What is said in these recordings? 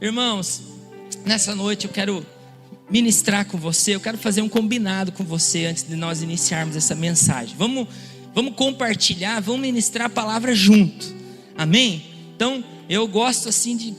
Irmãos, nessa noite eu quero ministrar com você, eu quero fazer um combinado com você antes de nós iniciarmos essa mensagem. Vamos compartilhar, vamos ministrar a palavra junto, amém? Então, eu gosto assim de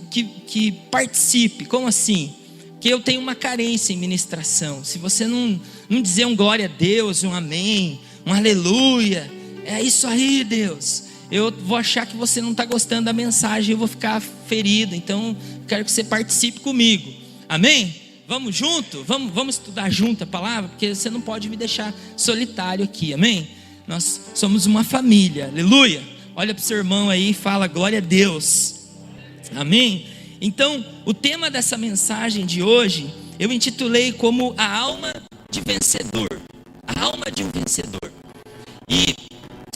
que participe. Como assim? Que eu tenho uma carência em ministração. Se você não dizer um glória a Deus, um amém, um aleluia, é isso aí, Deus, eu vou achar que você não está gostando da mensagem, eu vou ficar ferido. Então, quero que você participe comigo, amém? Vamos junto? Vamos estudar junto a palavra, porque você não pode me deixar solitário aqui, amém? Nós somos uma família, aleluia. Olha para o seu irmão aí e fala glória a Deus, amém? Então, o tema dessa mensagem de hoje, eu intitulei como a alma de vencedor. A alma de um vencedor. E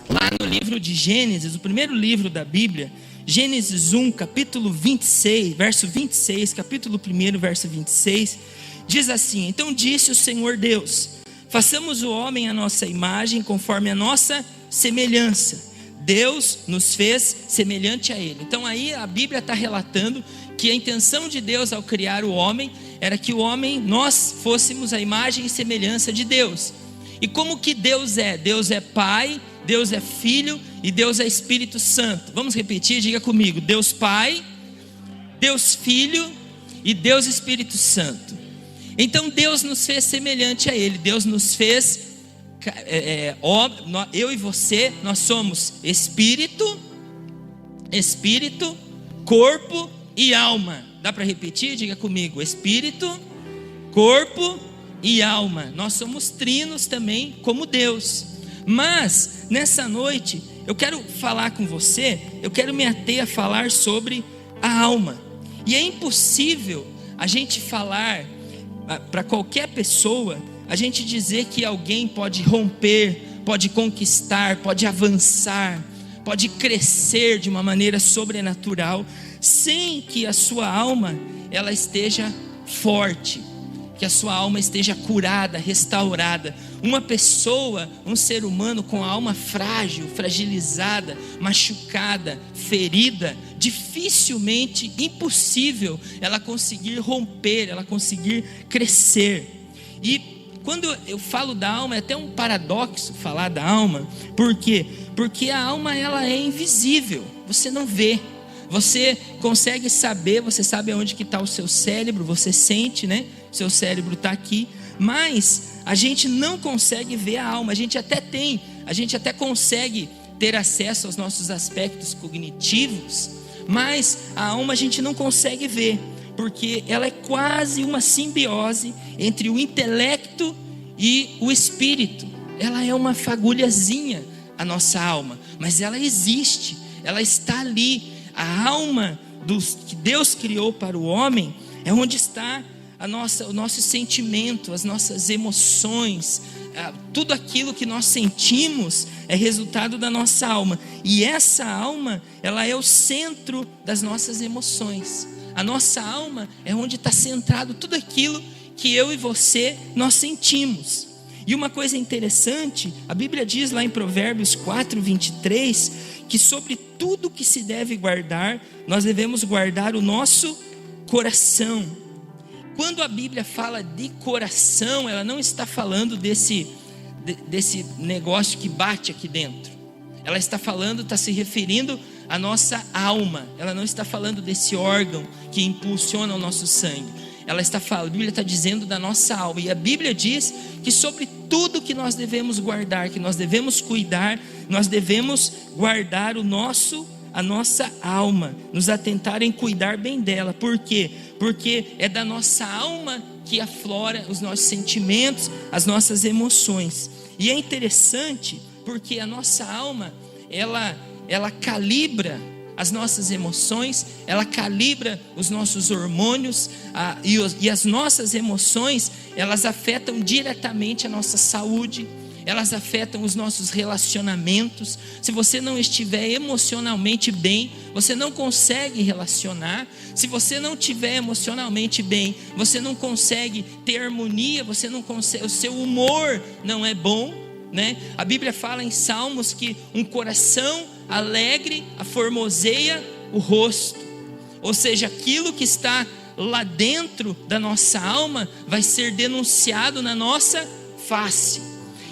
lá no livro de Gênesis, o primeiro livro da Bíblia, Gênesis 1, capítulo 26, verso 26, capítulo 1, verso 26, diz assim: então disse o Senhor Deus, façamos o homem à nossa imagem, conforme a nossa semelhança. Deus nos fez semelhante a Ele. Então aí a Bíblia está relatando que a intenção de Deus ao criar o homem era que o homem, nós fôssemos a imagem e semelhança de Deus. E como que Deus é? Deus é Pai, Deus é Filho e Deus é Espírito Santo. Vamos repetir, diga comigo: Deus Pai, Deus Filho e Deus Espírito Santo. Então Deus nos fez semelhante a Ele. Deus nos fez, eu e você, nós somos espírito, corpo e alma. Dá para repetir? Diga comigo: espírito, corpo e alma. Nós somos trinos também como Deus. Mas nessa noite eu quero falar com você, eu quero me ater a falar sobre a alma. E é impossível a gente falar para qualquer pessoa, a gente dizer que alguém pode romper, pode conquistar, pode avançar, pode crescer de uma maneira sobrenatural, sem que a sua alma ela esteja forte, que a sua alma esteja curada, restaurada. Uma pessoa, um ser humano com a alma frágil, fragilizada, machucada, ferida, dificilmente, impossível ela conseguir romper, ela conseguir crescer. E quando eu falo da alma, é até um paradoxo falar da alma. Por quê? Porque a alma ela é invisível, você não vê. Você consegue saber, você sabe aonde que está o seu cérebro, você sente, né? Seu cérebro está aqui, mas a gente não consegue ver a alma. A gente até consegue ter acesso aos nossos aspectos cognitivos, mas a alma a gente não consegue ver, porque ela é quase uma simbiose entre o intelecto e o espírito. Ela é uma fagulhazinha, a nossa alma, mas ela existe, ela está ali. A alma que Deus criou para o homem é onde está o nosso sentimento, as nossas emoções, tudo aquilo que nós sentimos é resultado da nossa alma. E essa alma, ela é o centro das nossas emoções. A nossa alma é onde está centrado tudo aquilo que eu e você, nós sentimos. E uma coisa interessante, a Bíblia diz lá em Provérbios 4, 23, que sobre tudo que se deve guardar, nós devemos guardar o nosso coração. Quando a Bíblia fala de coração, ela não está falando desse negócio que bate aqui dentro. Ela está se referindo à nossa alma. Ela não está falando desse órgão que impulsiona o nosso sangue. A Bíblia está dizendo da nossa alma. E a Bíblia diz que sobre tudo que nós devemos guardar, que nós devemos cuidar, nós devemos guardar a nossa alma, nos atentar em cuidar bem dela. Por quê? Porque é da nossa alma que aflora os nossos sentimentos, as nossas emoções. E é interessante porque a nossa alma, ela calibra as nossas emoções, ela calibra os nossos hormônios, e as nossas emoções, elas afetam diretamente a nossa saúde, elas afetam os nossos relacionamentos. Se você não estiver emocionalmente bem, você não consegue relacionar. Se você não estiver emocionalmente bem, você não consegue ter harmonia, você não consegue, o seu humor não é bom, né? A Bíblia fala em Salmos que um coração alegre aformoseia o rosto. Ou seja, aquilo que está lá dentro da nossa alma vai ser denunciado na nossa face.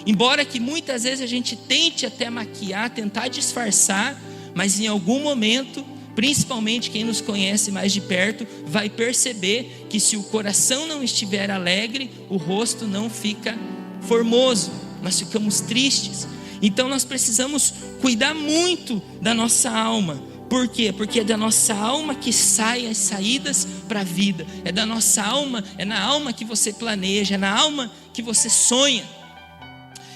Embora que muitas vezes a gente tente até maquiar, tentar disfarçar, mas em algum momento, principalmente quem nos conhece mais de perto, vai perceber que se o coração não estiver alegre, o rosto não fica formoso, nós ficamos tristes. Então nós precisamos cuidar muito da nossa alma. Por quê? Porque é da nossa alma que saem as saídas para a vida. É da nossa alma, é na alma que você planeja, é na alma que você sonha.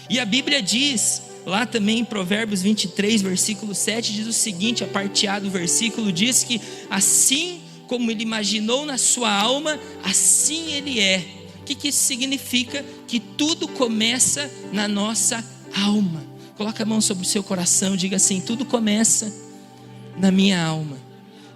E a Bíblia diz, lá também em Provérbios 23, versículo 7, diz o seguinte, a parte A do versículo diz que assim como ele imaginou na sua alma, assim ele é. O que isso significa? Que tudo começa na nossa alma. Coloca a mão sobre o seu coração, diga assim, tudo começa na minha alma.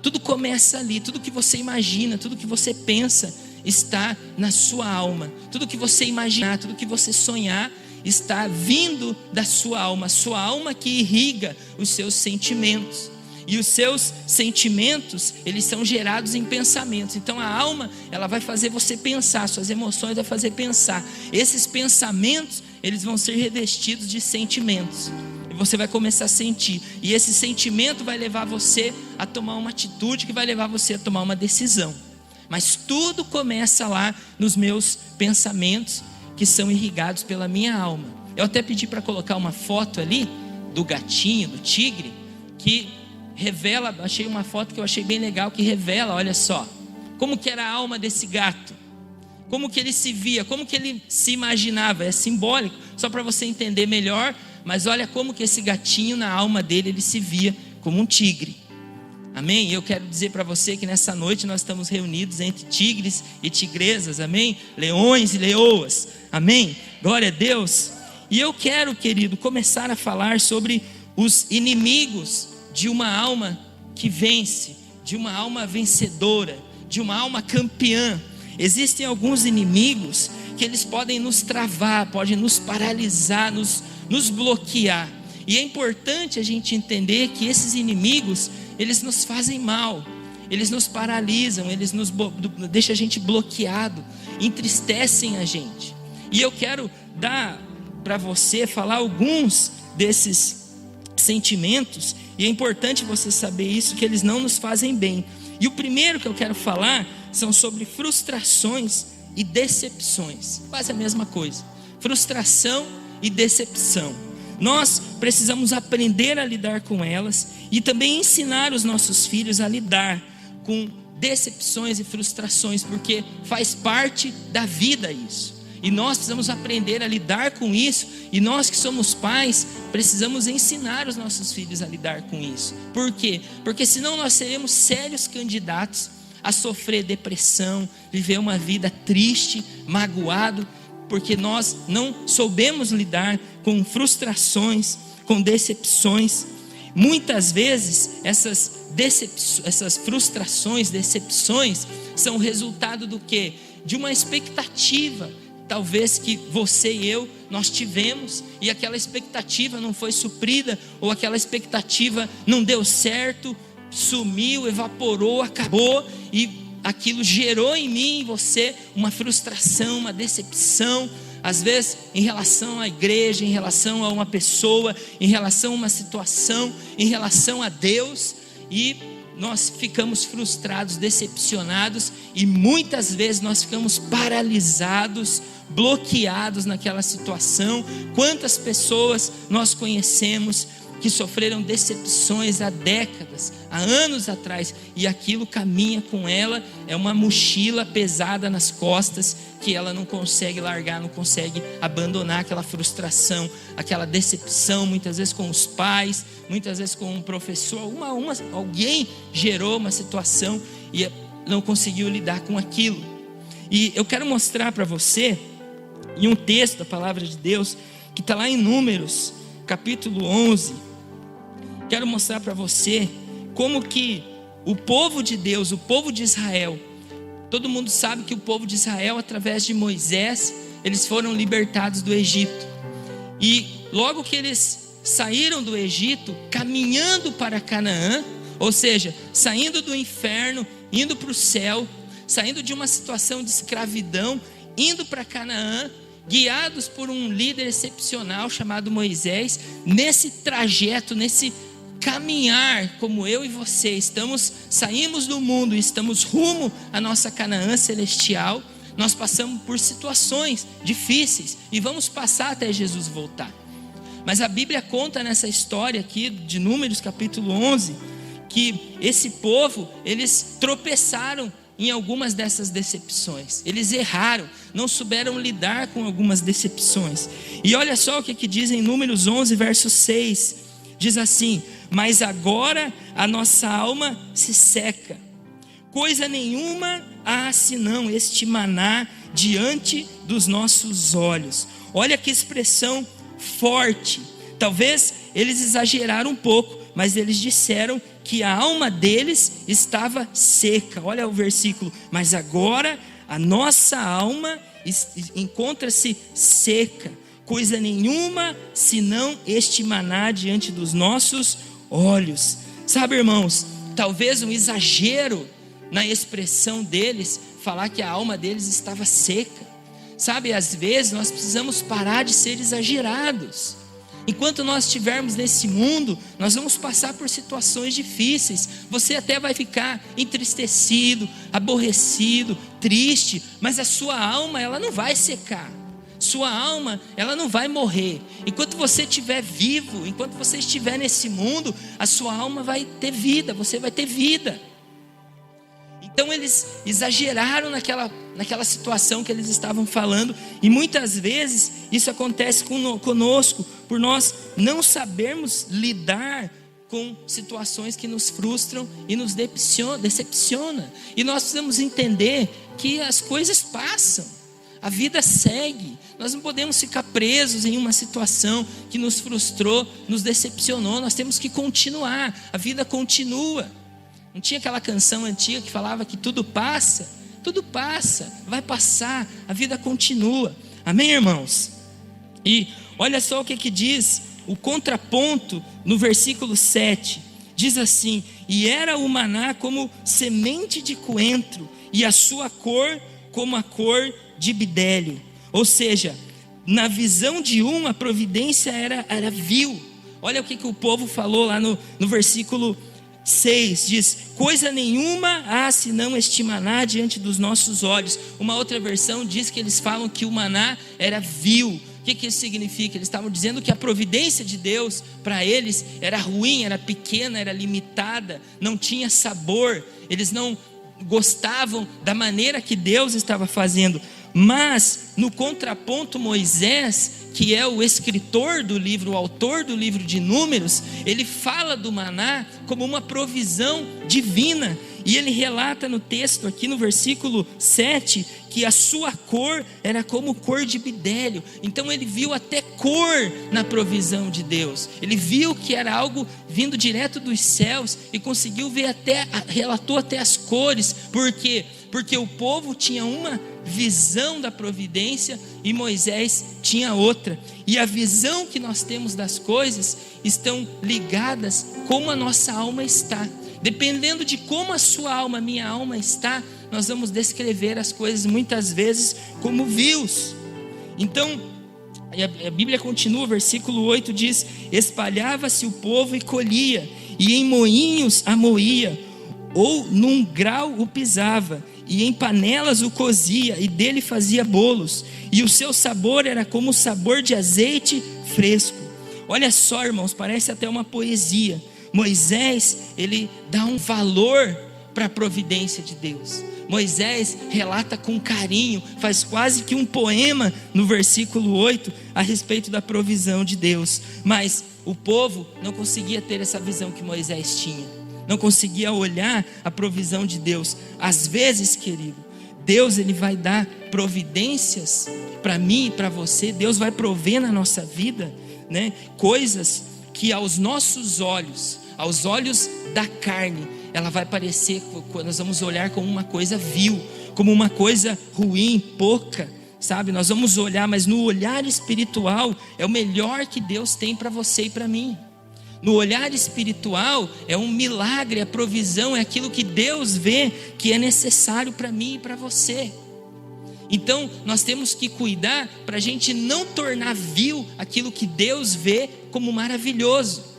Tudo começa ali, tudo que você imagina, tudo que você pensa está na sua alma. Tudo que você imaginar, tudo que você sonhar está vindo da sua alma. A sua alma que irriga os seus sentimentos. E os seus sentimentos, eles são gerados em pensamentos. Então a alma, ela vai fazer você pensar, suas emoções vão fazer pensar. Esses pensamentos, eles vão ser revestidos de sentimentos. E você vai começar a sentir. E esse sentimento vai levar você a tomar uma atitude, que vai levar você a tomar uma decisão. Mas tudo começa lá nos meus pensamentos, que são irrigados pela minha alma. Eu até pedi para colocar uma foto ali, do gatinho, do tigre, que revela, achei uma foto que eu achei bem legal, que revela, olha só, como que era a alma desse gato, como que ele se via, como que ele se imaginava. É simbólico, só para você entender melhor, mas olha como que esse gatinho, na alma dele, ele se via como um tigre. Amém? E eu quero dizer para você que nessa noite nós estamos reunidos entre tigres e tigresas, amém? Leões e leoas, amém? Glória a Deus. E eu quero, querido, começar a falar sobre os inimigos de uma alma que vence, de uma alma vencedora, de uma alma campeã. Existem alguns inimigos que eles podem nos travar, podem nos paralisar, nos bloquear. E é importante a gente entender que esses inimigos, eles nos fazem mal, eles nos paralisam, eles nos deixam a gente bloqueado, entristecem a gente. E eu quero dar para você, falar alguns desses sentimentos, e é importante você saber isso, que eles não nos fazem bem. E o primeiro que eu quero falar são sobre frustrações e decepções. Quase a mesma coisa, frustração e decepção. Nós precisamos aprender a lidar com elas e também ensinar os nossos filhos a lidar com decepções e frustrações, porque faz parte da vida isso. E nós precisamos aprender a lidar com isso. E nós que somos pais, precisamos ensinar os nossos filhos a lidar com isso. Por quê? Porque senão nós seremos sérios candidatos a sofrer depressão, viver uma vida triste, magoado, porque nós não soubemos lidar com frustrações, com decepções. Muitas vezes essas frustrações, decepções, são resultado do quê? De uma expectativa, talvez que você e eu, nós tivemos, e aquela expectativa não foi suprida, ou aquela expectativa não deu certo, sumiu, evaporou, acabou, e aquilo gerou em mim e você uma frustração, uma decepção, às vezes em relação à igreja, em relação a uma pessoa, em relação a uma situação, em relação a Deus, e nós ficamos frustrados, decepcionados, e muitas vezes nós ficamos paralisados, bloqueados naquela situação. Quantas pessoas nós conhecemos que sofreram decepções há décadas, há anos atrás, e aquilo caminha com ela, é uma mochila pesada nas costas, que ela não consegue largar, não consegue abandonar aquela frustração, aquela decepção, muitas vezes com os pais, muitas vezes com um professor, alguém gerou uma situação e não conseguiu lidar com aquilo. E eu quero mostrar para você, em um texto da palavra de Deus, que está lá em Números, capítulo 11, quero mostrar para você como que o povo de Deus, o povo de Israel, todo mundo sabe que o povo de Israel, através de Moisés, eles foram libertados do Egito. E logo que eles saíram do Egito, caminhando para Canaã, Ou seja, saindo do inferno, indo para o céu, saindo de uma situação de escravidão, indo para Canaã, guiados por um líder excepcional chamado Moisés. Nesse trajeto, nesse caminhar, como eu e você saímos do mundo e estamos rumo à nossa Canaã celestial, nós passamos por situações difíceis e vamos passar até Jesus voltar. Mas a Bíblia conta nessa história aqui de Números capítulo 11, que esse povo, eles tropeçaram em algumas dessas decepções. Eles erraram, não souberam lidar com algumas decepções. E olha só o que diz em Números 11, verso 6. Diz assim: mas agora a nossa alma se seca, coisa nenhuma há senão este maná diante dos nossos olhos. Olha que expressão forte. Talvez eles exageraram um pouco, mas eles disseram que a alma deles estava seca. Olha o versículo: mas agora a nossa alma encontra-se seca, coisa nenhuma senão este maná diante dos nossos olhos. Sabe, irmãos, talvez um exagero na expressão deles, falar que a alma deles estava seca. Sabe, às vezes nós precisamos parar de ser exagerados. Enquanto nós estivermos nesse mundo, nós vamos passar por situações difíceis. Você até vai ficar entristecido, aborrecido, triste, mas a sua alma, ela não vai secar. Sua alma, ela não vai morrer. Enquanto você estiver vivo, enquanto você estiver nesse mundo, a sua alma vai ter vida, você vai ter vida. Então eles exageraram naquela situação que eles estavam falando. E muitas vezes isso acontece conosco, por nós não sabermos lidar com situações que nos frustram e nos decepciona. E nós precisamos entender que as coisas passam, a vida segue. Nós não podemos ficar presos em uma situação que nos frustrou, nos decepcionou. Nós temos que continuar, a vida continua. Não tinha aquela canção antiga que falava que tudo passa, vai passar, a vida continua. Amém, irmãos? E olha só o que diz o contraponto no versículo 7. Diz assim: e era o maná como semente de coentro, e a sua cor como a cor de bidélio. Ou seja, na visão de a providência era vil. Olha o que o povo falou lá no versículo 6, diz: coisa nenhuma há senão este maná diante dos nossos olhos. Uma outra versão diz que eles falam que o maná era vil. O que isso significa? Eles estavam dizendo que a providência de Deus para eles era ruim, era pequena, era limitada, não tinha sabor. Eles não gostavam da maneira que Deus estava fazendo. Mas no contraponto, Moisés, que é o escritor do livro, o autor do livro de Números, ele fala do maná como uma provisão divina. E ele relata no texto aqui no versículo 7 que a sua cor era como cor de bidélio. Então ele viu até cor na provisão de Deus. Ele viu que era algo vindo direto dos céus e conseguiu ver relatou até as cores. Por quê? Porque o povo tinha uma visão da providência e Moisés tinha outra. E a visão que nós temos das coisas estão ligadas como a nossa alma está. Dependendo de como a sua alma, a minha alma está, nós vamos descrever as coisas muitas vezes como vios. Então, a Bíblia continua, versículo 8 diz: espalhava-se o povo e colhia, e em moinhos a moía, ou num grau o pisava, e em panelas o cozia, e dele fazia bolos, e o seu sabor era como o sabor de azeite fresco. Olha só, irmãos, parece até uma poesia. Moisés, ele dá um valor para a providência de Deus. Moisés relata com carinho, faz quase que um poema no versículo 8 a respeito da provisão de Deus. Mas o povo não conseguia ter essa visão que Moisés tinha, não conseguia olhar a provisão de Deus. Às vezes, querido, Deus ele vai dar providências para mim e para você. Deus vai prover na nossa vida, né, coisas que aos nossos olhos, aos olhos da carne, ela vai parecer, nós vamos olhar como uma coisa vil, como uma coisa ruim, pouca, sabe? Nós vamos olhar, mas no olhar espiritual é o melhor que Deus tem para você e para mim. No olhar espiritual é um milagre, a provisão é aquilo que Deus vê que é necessário para mim e para você. Então nós temos que cuidar para a gente não tornar vil aquilo que Deus vê como maravilhoso.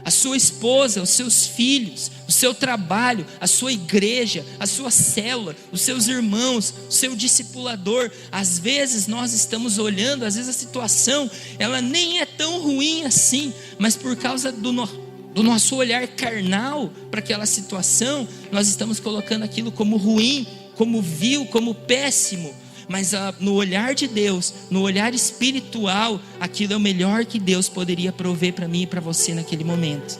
A sua esposa, os seus filhos, o seu trabalho, a sua igreja, a sua célula, os seus irmãos, o seu discipulador. Às vezes nós estamos olhando, às vezes a situação ela nem é tão ruim assim, mas por causa do nosso olhar carnal para aquela situação, nós estamos colocando aquilo como ruim, como vil, como péssimo. Mas no olhar de Deus, no olhar espiritual, aquilo é o melhor que Deus poderia prover para mim e para você naquele momento.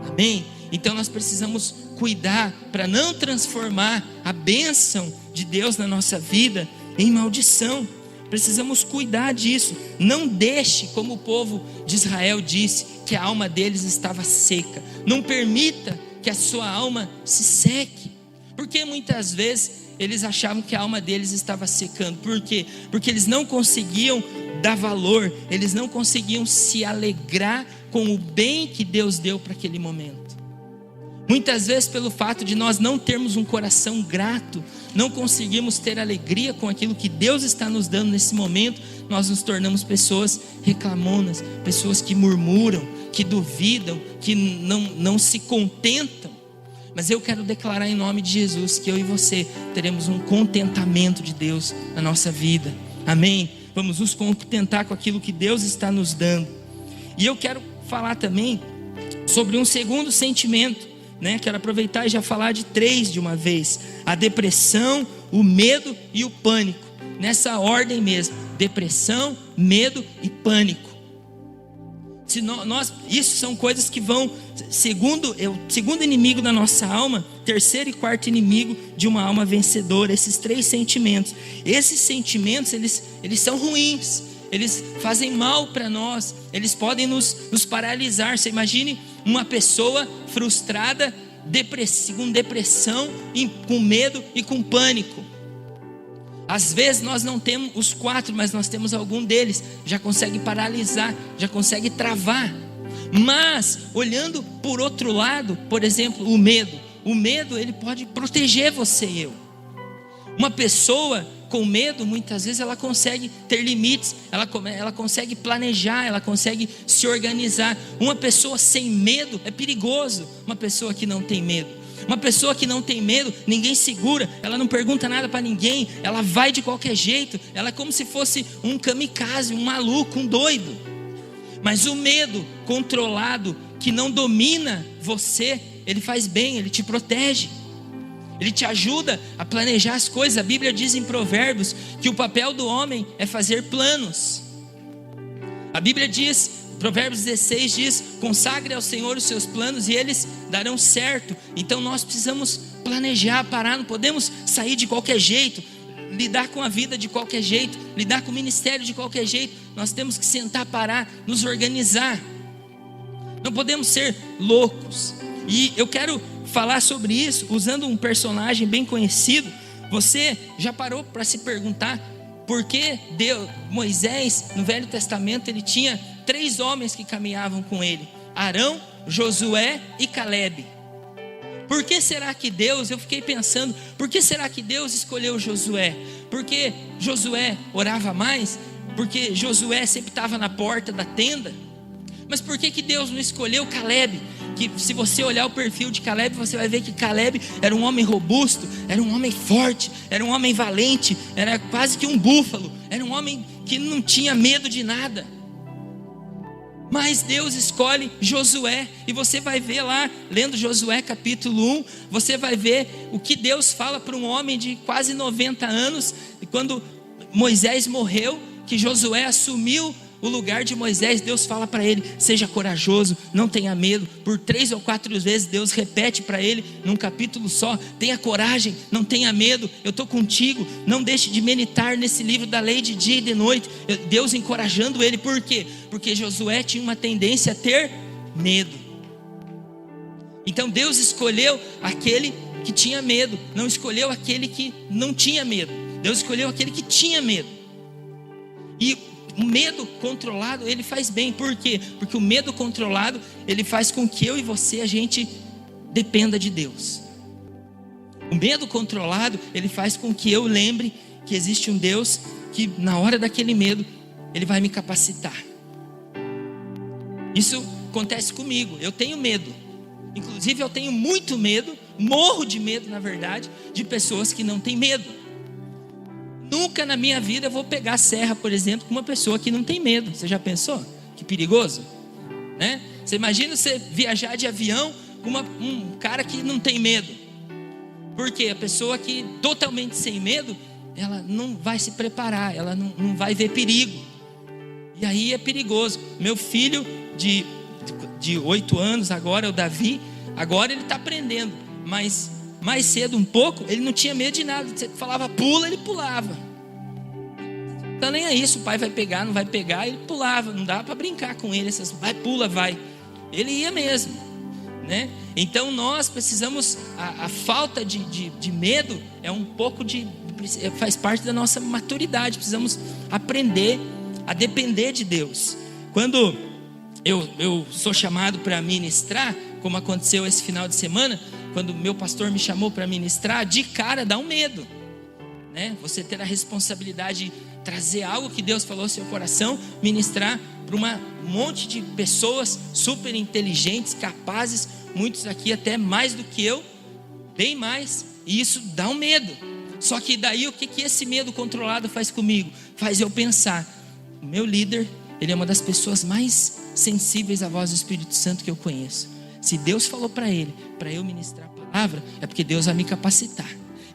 Amém? Então nós precisamos cuidar para não transformar a bênção de Deus na nossa vida em maldição. Precisamos cuidar disso. Não deixe, como o povo de Israel disse, que a alma deles estava seca. Não permita que a sua alma se seque. Porque muitas vezes eles achavam que a alma deles estava secando. Por quê? Porque eles não conseguiam dar valor, eles não conseguiam se alegrar com o bem que Deus deu para aquele momento. Muitas vezes, pelo fato de nós não termos um coração grato, não conseguimos ter alegria com aquilo que Deus está nos dando nesse momento, nós nos tornamos pessoas reclamonas, pessoas que murmuram, que duvidam, que não se contentam. Mas eu quero declarar em nome de Jesus que eu e você teremos um contentamento de Deus na nossa vida. Amém? Vamos nos contentar com aquilo que Deus está nos dando. E eu quero falar também sobre um segundo sentimento, né? Quero aproveitar e já falar de 3 de uma vez: a depressão, o medo e o pânico. Nessa ordem mesmo: depressão, medo e pânico. Isso são coisas que vão, segundo o segundo inimigo da nossa alma, terceiro e quarto inimigo de uma alma vencedora. Esses 3 sentimentos. Esses sentimentos, eles são ruins, eles fazem mal para nós, eles podem nos paralisar. Você imagine uma pessoa frustrada, com depressão, com medo e com pânico. Às vezes nós não temos os 4, mas nós temos algum deles. Já consegue paralisar, já consegue travar. Mas, olhando por outro lado, por exemplo, o medo. O medo, ele pode proteger você e eu. Uma pessoa com medo, muitas vezes ela consegue ter limites, ela consegue planejar, ela consegue se organizar. Uma pessoa sem medo é perigoso. Uma pessoa que não tem medo. Uma pessoa que não tem medo, ninguém segura, ela não pergunta nada para ninguém, ela vai de qualquer jeito, ela é como se fosse um kamikaze, um maluco, um doido. Mas o medo controlado, que não domina você, ele faz bem, ele te protege, ele te ajuda a planejar as coisas. A Bíblia diz em Provérbios que o papel do homem é fazer planos. A Bíblia diz, Provérbios 16 diz: consagre ao Senhor os seus planos e eles darão certo. Então nós precisamos planejar, parar, não podemos sair de qualquer jeito, lidar com a vida de qualquer jeito, lidar com o ministério de qualquer jeito. Nós temos que sentar, parar, nos organizar. Não podemos ser loucos. E eu quero falar sobre isso usando um personagem bem conhecido. Você já parou para se perguntar por que Moisés, no Velho Testamento, ele tinha 3 homens que caminhavam com ele: Arão, Josué e Calebe? Por que será que Deus, eu fiquei pensando, por que será que Deus escolheu Josué? Porque Josué orava mais? Porque Josué sempre estava na porta da tenda? Mas por que Deus não escolheu Calebe? Que se você olhar o perfil de Calebe, você vai ver que Calebe era um homem robusto, era um homem forte, era um homem valente, era quase que um búfalo, era um homem que não tinha medo de nada. Mas Deus escolhe Josué, e você vai ver lá, lendo Josué capítulo 1, você vai ver o que Deus fala para um homem de quase 90 anos, e quando Moisés morreu, que Josué assumiu o lugar de Moisés, Deus fala para ele: seja corajoso, não tenha medo. Por 3 ou 4 vezes Deus repete para ele num capítulo só: tenha coragem, não tenha medo, eu estou contigo. Não deixe de meditar nesse livro da lei de dia e de noite. Deus encorajando ele. Por quê? Porque Josué tinha uma tendência a ter medo. Então Deus escolheu aquele que tinha medo, não escolheu aquele que não tinha medo. Deus escolheu aquele que tinha medo. E O medo controlado, ele faz bem. Por quê? Porque o medo controlado, ele faz com que eu e você, a gente dependa de Deus. O medo controlado, ele faz com que eu lembre que existe um Deus que na hora daquele medo, ele vai me capacitar. Isso acontece comigo, eu tenho medo. Inclusive eu tenho muito medo, morro de medo na verdade, de pessoas que não têm medo. Nunca na minha vida eu vou pegar a serra, por exemplo, com uma pessoa que não tem medo. Você já pensou? Que perigoso, né? Você imagina você viajar de avião com um cara que não tem medo. Porque a pessoa que totalmente sem medo, ela não vai se preparar, ela não vai ver perigo. E aí é perigoso. Meu filho de 8 anos agora, o Davi, agora ele está aprendendo. Mas mais cedo um pouco, ele não tinha medo de nada. Você falava pula, ele pulava. Não tá nem aí se o pai vai pegar, não vai pegar, ele pulava. Não dá para brincar com ele, vai, pula, vai. Ele ia mesmo, né? Então nós precisamos, a falta de medo é um pouco faz parte da nossa maturidade. Precisamos aprender a depender de Deus. Quando eu sou chamado para ministrar, como aconteceu esse final de semana, quando meu pastor me chamou para ministrar, de cara dá um medo, né? Você ter a responsabilidade de trazer algo que Deus falou no seu coração, ministrar para um monte de pessoas super inteligentes, capazes, muitos aqui até mais do que eu, bem mais, e isso dá um medo. Só que daí o que esse medo controlado faz comigo? Faz eu pensar, o meu líder, ele é uma das pessoas mais sensíveis à voz do Espírito Santo que eu conheço. Se Deus falou para ele, para eu ministrar a palavra, é porque Deus vai me capacitar.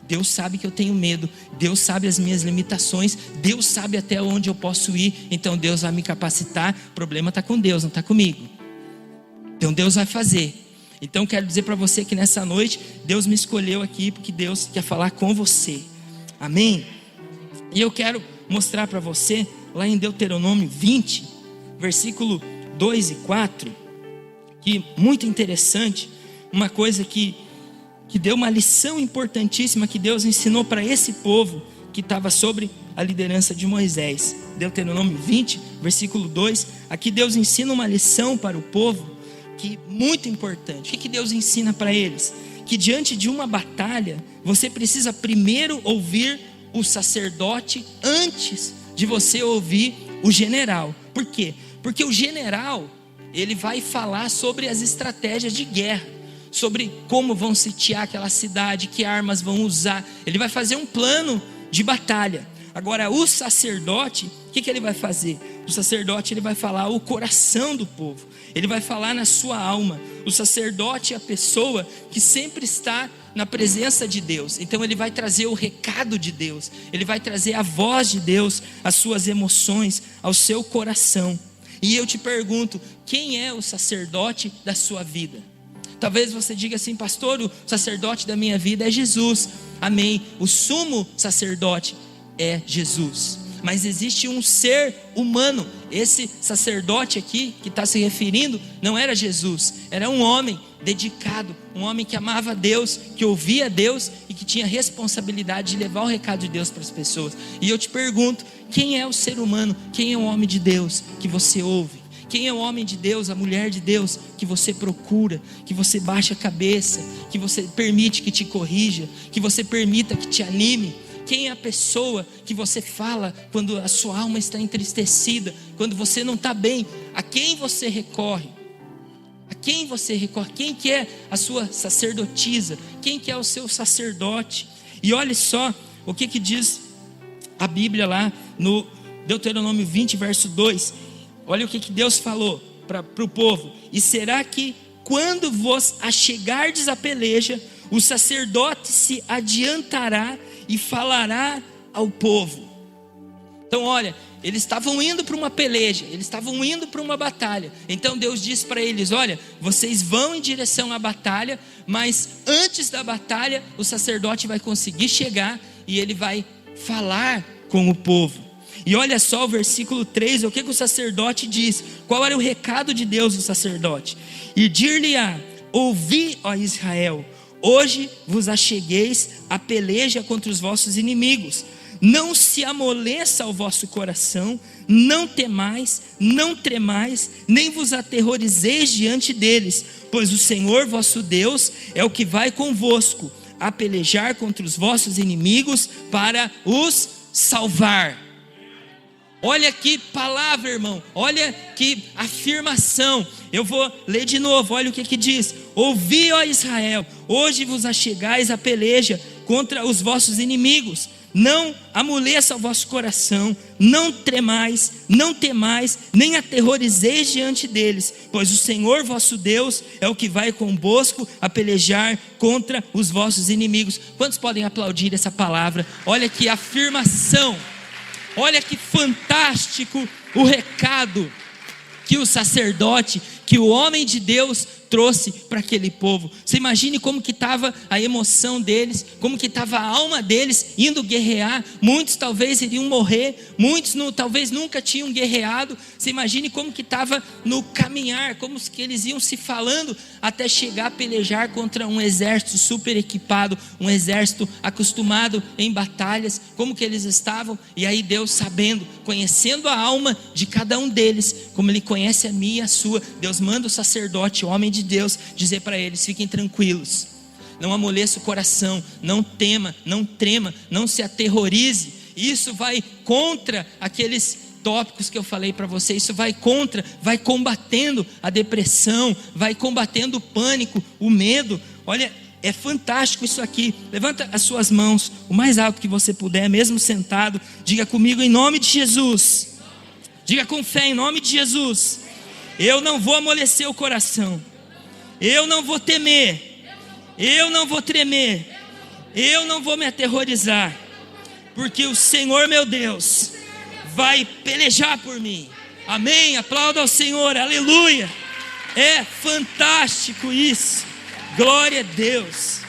Deus sabe que eu tenho medo, Deus sabe as minhas limitações, Deus sabe até onde eu posso ir, então Deus vai me capacitar. O problema está com Deus, não está comigo. Então Deus vai fazer. Então quero dizer para você que nessa noite, Deus me escolheu aqui porque Deus quer falar com você. Amém? E eu quero mostrar para você, lá em Deuteronômio 20, versículo 2 e 4, que muito interessante, uma coisa que deu uma lição importantíssima que Deus ensinou para esse povo que estava sobre a liderança de Moisés. Deuteronômio 20, versículo 2, aqui Deus ensina uma lição para o povo que muito importante. O que Deus ensina para eles? Que diante de uma batalha, você precisa primeiro ouvir o sacerdote antes de você ouvir o general. Por quê? Porque o general, ele vai falar sobre as estratégias de guerra, sobre como vão sitiar aquela cidade, que armas vão usar. Ele vai fazer um plano de batalha. Agora o sacerdote, o que ele vai fazer? O sacerdote, ele vai falar o coração do povo, ele vai falar na sua alma. O sacerdote é a pessoa que sempre está na presença de Deus. Então ele vai trazer o recado de Deus, ele vai trazer a voz de Deus, as suas emoções, ao seu coração. E eu te pergunto, quem é o sacerdote da sua vida? Talvez você diga assim, pastor, o sacerdote da minha vida é Jesus. Amém, o sumo sacerdote é Jesus. Mas existe um ser humano. Esse sacerdote aqui, que está se referindo, não era Jesus. Era um homem dedicado, um homem que amava Deus, que ouvia Deus e que tinha responsabilidade de levar o recado de Deus para as pessoas. E eu te pergunto, quem é o ser humano? Quem é o homem de Deus que você ouve? Quem é o homem de Deus, a mulher de Deus que você procura, que você baixa a cabeça, que você permite que te corrija, que você permita que te anime? Quem é a pessoa que você fala quando a sua alma está entristecida, quando você não está bem? A quem você recorre? A quem você recorre? Quem que é a sua sacerdotisa? Quem que é o seu sacerdote? E olha só o que diz a Bíblia lá no Deuteronômio 20, verso 2. Olha o que Deus falou para o povo. E será que quando vos achegardes à peleja, o sacerdote se adiantará e falará ao povo? Então olha, eles estavam indo para uma peleja, eles estavam indo para uma batalha. Então Deus disse para eles, olha, vocês vão em direção à batalha, mas antes da batalha o sacerdote vai conseguir chegar e ele vai falar com o povo. E olha só o versículo 3, o que o sacerdote diz? Qual era o recado de Deus do sacerdote? E dir-lhe-á, ouvi, ó Israel, hoje vos achegueis a peleja contra os vossos inimigos. Não se amoleça o vosso coração, não temais, não tremais, nem vos aterrorizeis diante deles, pois o Senhor vosso Deus é o que vai convosco a pelejar contra os vossos inimigos para os salvar. Olha que palavra, irmão, olha que afirmação. Eu vou ler de novo, olha o que diz: ouvi, ó Israel, hoje vos achegais a peleja contra os vossos inimigos. Não amoleça o vosso coração, não tremais, não temais, nem aterrorizeis diante deles, pois o Senhor vosso Deus é o que vai convosco a pelejar contra os vossos inimigos. Quantos podem aplaudir essa palavra? Olha que afirmação, olha que fantástico o recado que o sacerdote, que o homem de Deus trouxe para aquele povo. Você imagine como que estava a emoção deles, como que estava a alma deles indo guerrear. Muitos talvez iriam morrer, muitos talvez nunca tinham guerreado. Você imagine como que estava no caminhar, como que eles iam se falando até chegar a pelejar contra um exército super equipado, um exército acostumado em batalhas, como que eles estavam. E aí Deus, sabendo, conhecendo a alma de cada um deles, como Ele conhece a minha e a sua, Deus manda o sacerdote, o homem de Deus, dizer para eles: fiquem tranquilos, não amoleça o coração, não tema, não trema, não se aterrorize. Isso vai contra aqueles tópicos que eu falei para você. Isso vai contra, vai combatendo a depressão, vai combatendo o pânico, o medo. Olha, é fantástico isso aqui. Levanta as suas mãos o mais alto que você puder, mesmo sentado. Diga comigo em nome de Jesus. Diga com fé em nome de Jesus: eu não vou amolecer o coração, eu não vou temer, eu não vou tremer, eu não vou me aterrorizar, porque o Senhor meu Deus vai pelejar por mim. Amém? Aplauda ao Senhor, aleluia. É fantástico isso, glória a Deus.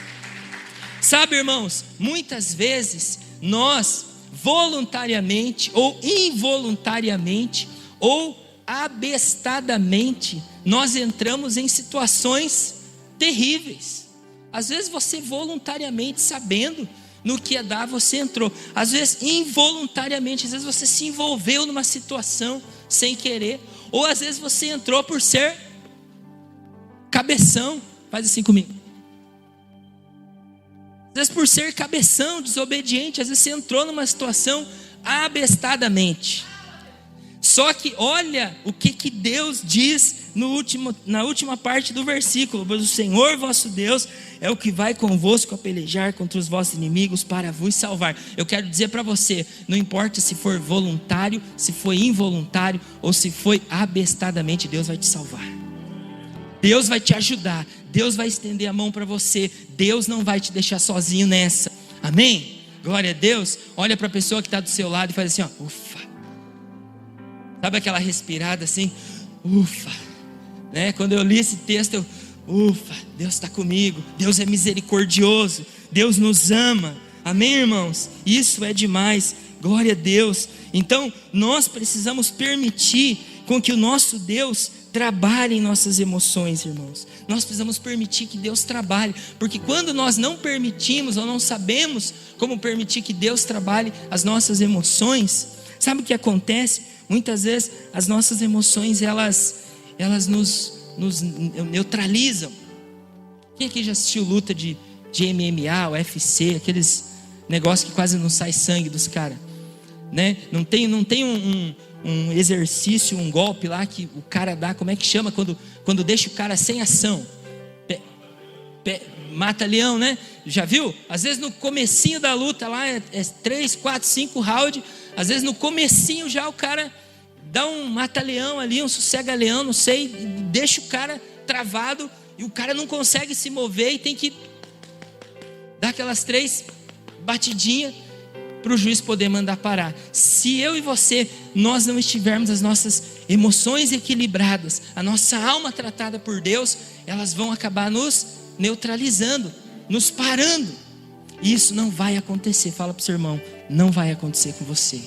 Sabe, irmãos, muitas vezes nós voluntariamente ou involuntariamente ou abestadamente nós entramos em situações terríveis. Às vezes você voluntariamente, sabendo no que ia dar, você entrou. Às vezes involuntariamente, às vezes você se envolveu numa situação sem querer, ou às vezes você entrou por ser cabeção. Faz assim comigo. Às vezes por ser cabeção, desobediente, às vezes você entrou numa situação abestadamente. Só que olha o que Deus diz na última parte do versículo: pois o Senhor vosso Deus é o que vai convosco a pelejar contra os vossos inimigos para vos salvar. Eu quero dizer para você, não importa se for voluntário, se foi involuntário ou se foi abestadamente, Deus vai te salvar. Deus vai te ajudar, Deus vai estender a mão para você, Deus não vai te deixar sozinho nessa. Amém? Glória a Deus. Olha para a pessoa que está do seu lado e faz assim, ó, ufa. Sabe aquela respirada assim? Ufa, né? Quando eu li esse texto, ufa, Deus está comigo, Deus é misericordioso, Deus nos ama. Amém, irmãos? Isso é demais, glória a Deus. Então nós precisamos permitir com que o nosso Deus trabalhe em nossas emoções, irmãos. Nós precisamos permitir que Deus trabalhe, porque quando nós não permitimos ou não sabemos como permitir que Deus trabalhe as nossas emoções, sabe o que acontece? Muitas vezes as nossas emoções elas nos neutralizam. Quem aqui já assistiu luta de MMA, UFC, aqueles negócios que quase não sai sangue dos caras, né? Não tem um exercício, um golpe lá que o cara dá, como é que chama quando deixa o cara sem ação? Mata-leão, né? Já viu? Às vezes no comecinho da luta lá é 3, 4, 5 rounds. Às vezes no comecinho já o cara dá um mata-leão ali, um sossega-leão, não sei, e deixa o cara travado e o cara não consegue se mover e tem que dar aquelas 3 batidinhas para o juiz poder mandar parar. Se eu e você, nós não estivermos as nossas emoções equilibradas, a nossa alma tratada por Deus, elas vão acabar nos neutralizando, nos parando. E isso não vai acontecer. Fala para o seu irmão, não vai acontecer com você.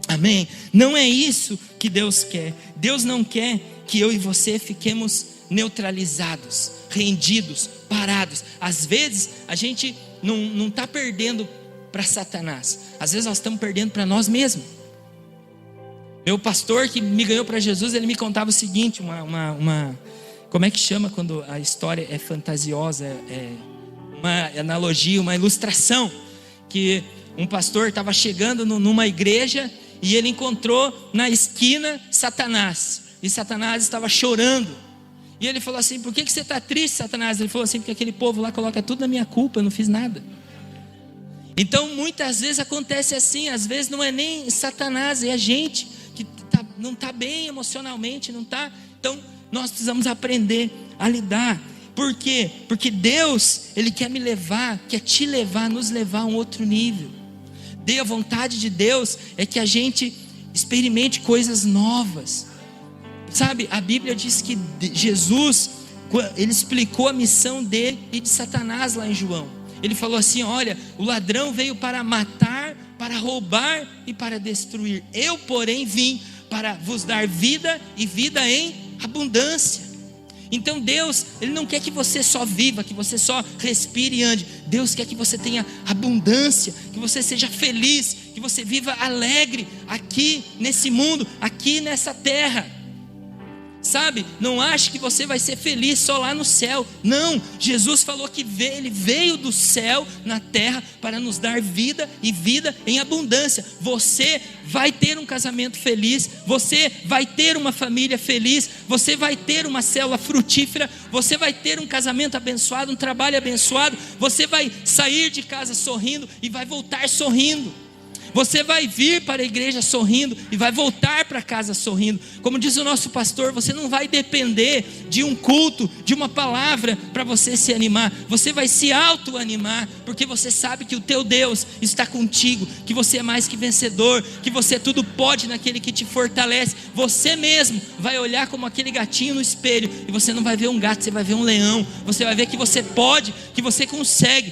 Amém? Não é isso que Deus quer. Deus não quer que eu e você fiquemos neutralizados, rendidos, parados. Às vezes a gente não está perdendo para Satanás, às vezes nós estamos perdendo para nós mesmos. Meu pastor que me ganhou para Jesus, ele me contava o seguinte, como é que chama quando a história é fantasiosa, uma analogia, uma ilustração, que um pastor estava chegando numa igreja e ele encontrou na esquina Satanás, e Satanás estava chorando, e ele falou assim: por que você está triste, Satanás? Ele falou assim: porque aquele povo lá coloca tudo na minha culpa, eu não fiz nada. Então muitas vezes acontece assim, às vezes não é nem Satanás, é a gente que não está bem emocionalmente, não está. Então nós precisamos aprender a lidar. Por quê? Porque Deus, Ele quer me levar, quer te levar, nos levar a um outro nível. A vontade de Deus é que a gente experimente coisas novas. Sabe, a Bíblia diz que Jesus, Ele explicou a missão dele e de Satanás lá em João. Ele falou assim: olha, o ladrão veio para matar, para roubar e para destruir. Eu, porém, vim para vos dar vida e vida em abundância. Então Deus, Ele não quer que você só viva, que você só respire e ande. Deus quer que você tenha abundância, que você seja feliz, que você viva alegre aqui nesse mundo, aqui nessa terra. Sabe, não ache que você vai ser feliz só lá no céu. Não, Jesus falou que Ele veio do céu na terra para nos dar vida e vida em abundância. Você vai ter um casamento feliz, você vai ter uma família feliz, você vai ter uma célula frutífera, você vai ter um casamento abençoado, um trabalho abençoado, você vai sair de casa sorrindo e vai voltar sorrindo. Você vai vir para a igreja sorrindo e vai voltar para casa sorrindo. Como diz o nosso pastor, você não vai depender de um culto, de uma palavra para você se animar. Você vai se auto-animar, porque você sabe que o teu Deus está contigo, que você é mais que vencedor, que você tudo pode naquele que te fortalece. Você mesmo vai olhar como aquele gatinho no espelho e você não vai ver um gato, você vai ver um leão. Você vai ver que você pode, que você consegue.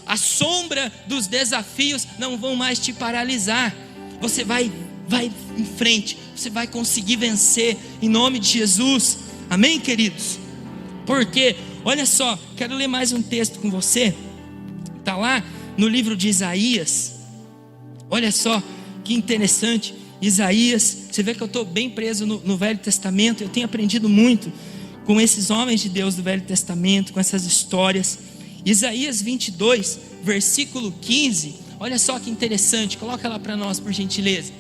A sombra dos desafios não vão mais te paralisar. Você vai em frente, você vai conseguir vencer em nome de Jesus. Amém, queridos? Porque, olha só, quero ler mais um texto com você. Está lá no livro de Isaías. Olha só que interessante. Isaías, você vê que eu estou bem preso no Velho Testamento. Eu tenho aprendido muito com esses homens de Deus do Velho Testamento, com essas histórias. Isaías 22, versículo 15, olha só que interessante, coloca lá para nós por gentileza.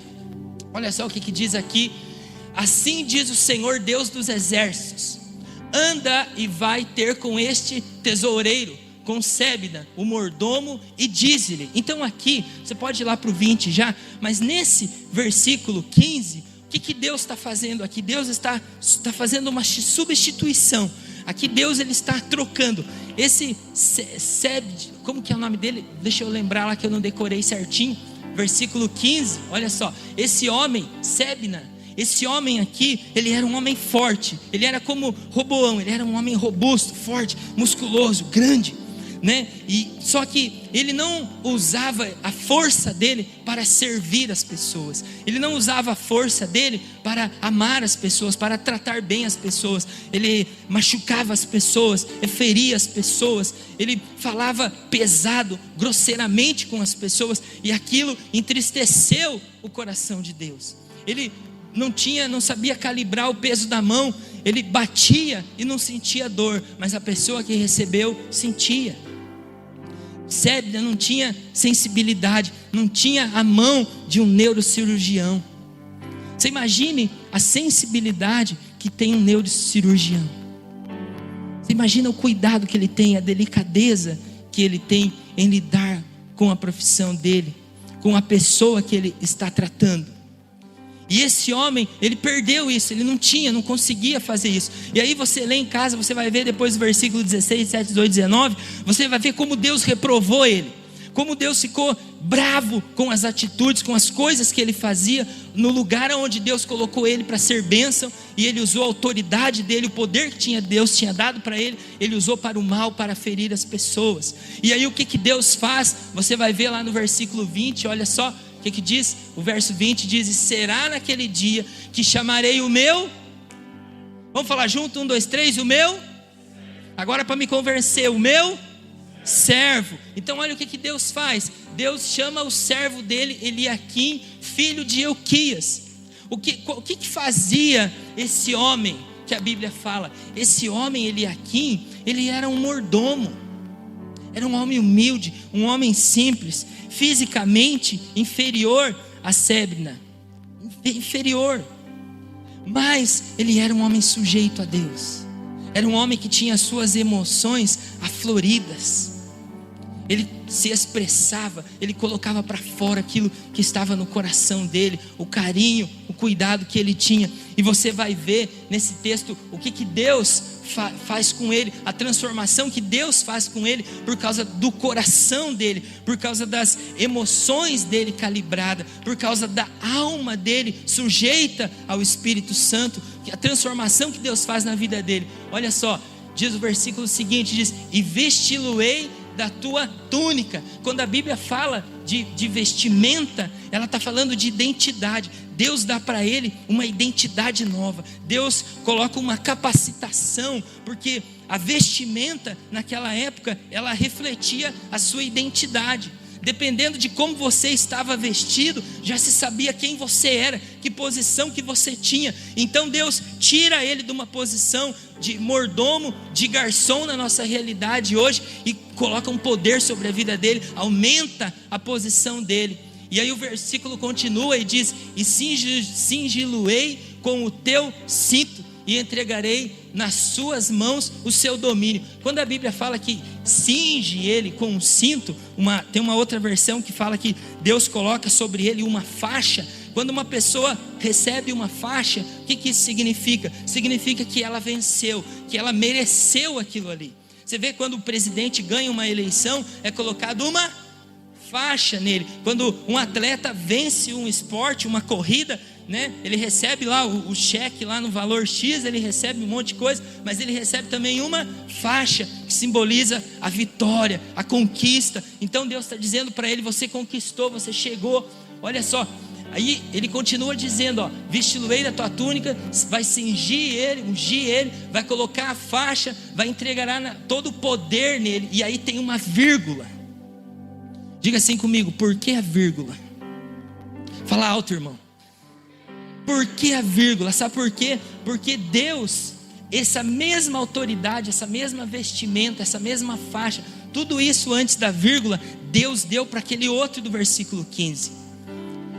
Olha só o que diz aqui: assim diz o Senhor Deus dos exércitos, anda e vai ter com este tesoureiro, com Sebna, o mordomo, e diz-lhe. Então aqui, você pode ir lá para o 20 já, mas nesse versículo 15, o que Deus está fazendo aqui? Deus está fazendo uma substituição. Aqui Deus, Ele está trocando esse como que é o nome dele? Deixa eu lembrar lá que eu não decorei certinho. Versículo 15, olha só. Esse homem, Sebna, esse homem aqui, ele era um homem forte. Ele era como Roboão, ele era um homem robusto, forte, musculoso, grande, né? E só que ele não usava a força dele para servir as pessoas. Ele não usava a força dele para amar as pessoas, para tratar bem as pessoas. Ele machucava as pessoas, feria as pessoas. Ele falava pesado, grosseiramente com as pessoas, e aquilo entristeceu o coração de Deus. Ele não sabia calibrar o peso da mão. Ele batia e não sentia dor, mas a pessoa que recebeu sentia. Sebna não tinha sensibilidade, não tinha a mão de um neurocirurgião. Você imagine a sensibilidade que tem um neurocirurgião. Você imagina o cuidado que ele tem, a delicadeza que ele tem em lidar com a profissão dele, com a pessoa que ele está tratando. E esse homem, ele perdeu isso, ele não conseguia fazer isso. E aí você lê em casa, você vai ver depois do versículo 16, 17, 18, 19, você vai ver como Deus reprovou ele, como Deus ficou bravo com as atitudes, com as coisas que ele fazia, no lugar onde Deus colocou ele para ser bênção, e ele usou a autoridade dele, o poder que Deus tinha dado para ele, ele usou para o mal, para ferir as pessoas. E aí o que Deus faz? Você vai ver lá no versículo 20, olha só. O que diz? O verso 20 diz: será naquele dia que chamarei o meu Vamos falar junto? 1, 2, 3, o meu. Agora para me convencer, o meu servo. Então olha o que Deus faz. Deus chama o servo dele, Eliaquim, filho de Euquias. O que fazia esse homem que a Bíblia fala? Esse homem, Eliaquim, ele era um mordomo. Era um homem humilde, um homem simples, fisicamente inferior a Sébna. Inferior. Mas ele era um homem sujeito a Deus. Era um homem que tinha suas emoções afloridas. Ele se expressava, ele colocava para fora aquilo que estava no coração dele, o carinho, o cuidado que ele tinha. E você vai ver nesse texto o que Deus faz com ele, a transformação que Deus faz com ele por causa do coração dele, por causa das emoções dele calibrada, por causa da alma dele sujeita ao Espírito Santo, a transformação que Deus faz na vida dele. Olha só, diz o versículo seguinte, diz: e vesti-lo-ei da tua túnica. Quando a Bíblia fala de vestimenta, ela está falando de identidade. Deus dá para ele uma identidade nova. Deus coloca uma capacitação, porque a vestimenta naquela época, ela refletia a sua identidade. Dependendo de como você estava vestido, já se sabia quem você era, que posição que você tinha. Então Deus tira ele de uma posição de mordomo, de garçom na nossa realidade hoje, e coloca um poder sobre a vida dele, aumenta a posição dele. E aí o versículo continua e diz: e cingi-lo-ei com o teu cinto, e entregarei nas suas mãos o seu domínio. Quando a Bíblia fala que cinge ele com um cinto, tem uma outra versão que fala que Deus coloca sobre ele uma faixa. Quando uma pessoa recebe uma faixa, o que isso significa? Significa que ela venceu, que ela mereceu aquilo ali. Você vê, quando o presidente ganha uma eleição, é colocado uma faixa nele. Quando um atleta vence um esporte, uma corrida, né, ele recebe lá o cheque lá no valor X, ele recebe um monte de coisa, mas ele recebe também uma faixa que simboliza a vitória, a conquista. Então Deus está dizendo para ele: você conquistou, você chegou. Olha só, aí ele continua dizendo, ó: vesti-lo-ei da tua túnica, vai cingir ele, ungir ele, vai colocar a faixa, vai entregar todo o poder nele. E aí tem uma vírgula. Diga assim comigo: por que a vírgula? Fala alto, irmão. Por que a vírgula? Sabe por quê? Porque Deus, essa mesma autoridade, essa mesma vestimenta, essa mesma faixa, tudo isso antes da vírgula, Deus deu para aquele outro do versículo 15.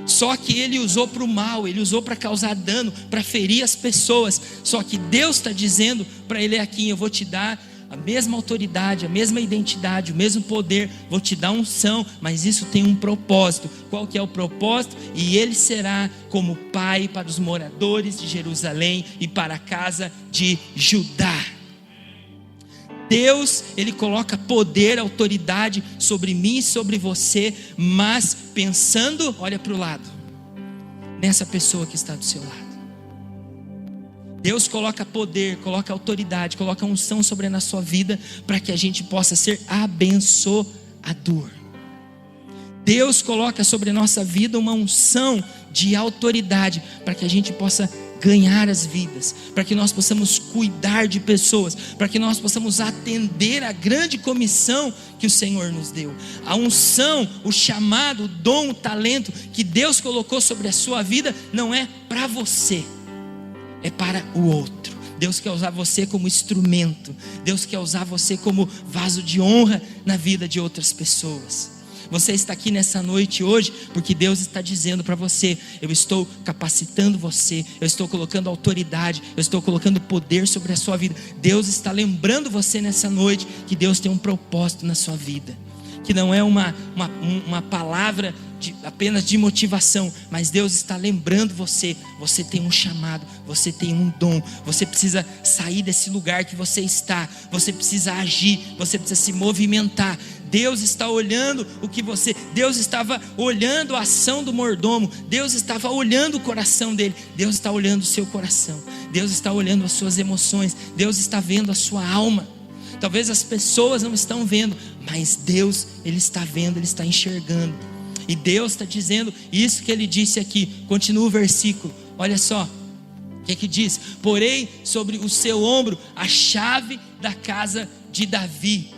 Só que ele usou para o mal, ele usou para causar dano, para ferir as pessoas. Só que Deus está dizendo para ele aqui: eu vou te dar a mesma autoridade, a mesma identidade, o mesmo poder, vou te dar unção, mas isso tem um propósito. Qual que é o propósito? E ele será como pai para os moradores de Jerusalém e para a casa de Judá. Deus, ele coloca poder, autoridade sobre mim e sobre você, mas pensando, olha para o lado, nessa pessoa que está do seu lado. Deus coloca poder, coloca autoridade, coloca unção sobre a sua vida, para que a gente possa ser abençoador. Deus coloca sobre a nossa vida uma unção de autoridade, para que a gente possa ganhar as vidas, para que nós possamos cuidar de pessoas, para que nós possamos atender a grande comissão que o Senhor nos deu. A unção, o chamado, o dom, o talento que Deus colocou sobre a sua vida não é para você, é para o outro. Deus quer usar você como instrumento. Deus quer usar você como vaso de honra na vida de outras pessoas. Você está aqui nessa noite hoje porque Deus está dizendo para você: eu estou capacitando você, eu estou colocando autoridade, eu estou colocando poder sobre a sua vida. Deus está lembrando você nessa noite que Deus tem um propósito na sua vida, que não é uma palavra apenas de motivação, mas Deus está lembrando você: você tem um chamado, você tem um dom, você precisa sair desse lugar que você está, você precisa agir, você precisa se movimentar. Deus está olhando Deus estava olhando a ação do mordomo, Deus estava olhando o coração dele, Deus está olhando o seu coração, Deus está olhando as suas emoções, Deus está vendo a sua alma. Talvez as pessoas não estão vendo, mas Deus, ele está vendo, ele está enxergando. E Deus está dizendo isso que ele disse aqui. Continua o versículo, olha só: O que é que diz? Porém sobre o seu ombro a chave da casa de Davi.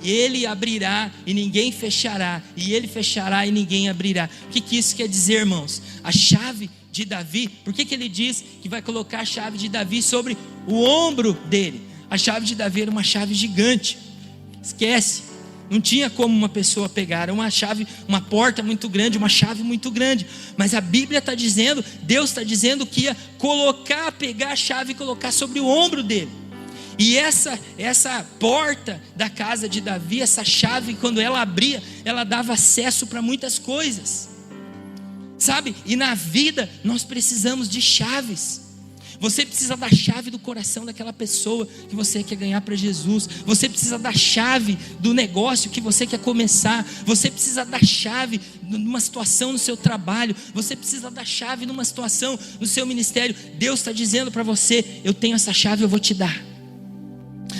Ele abrirá e ninguém fechará, e ele fechará e ninguém abrirá. O que isso quer dizer, irmãos? A chave de Davi. Por que ele diz que vai colocar a chave de Davi sobre o ombro dele? A chave de Davi era uma chave gigante. Esquece, não tinha como uma pessoa pegar. Era uma chave, uma porta muito grande, uma chave muito grande. Mas a Bíblia está dizendo, Deus está dizendo que ia pegar a chave e colocar sobre o ombro dele. E essa porta da casa de Davi, essa chave, quando ela abria, ela dava acesso para muitas coisas, sabe? E na vida nós precisamos de chaves. Você precisa da chave do coração daquela pessoa que você quer ganhar para Jesus. Você precisa da chave do negócio que você quer começar. Você precisa da chave numa situação no seu trabalho. Você precisa da chave numa situação no seu ministério. Deus está dizendo para você: eu tenho essa chave, eu vou te dar.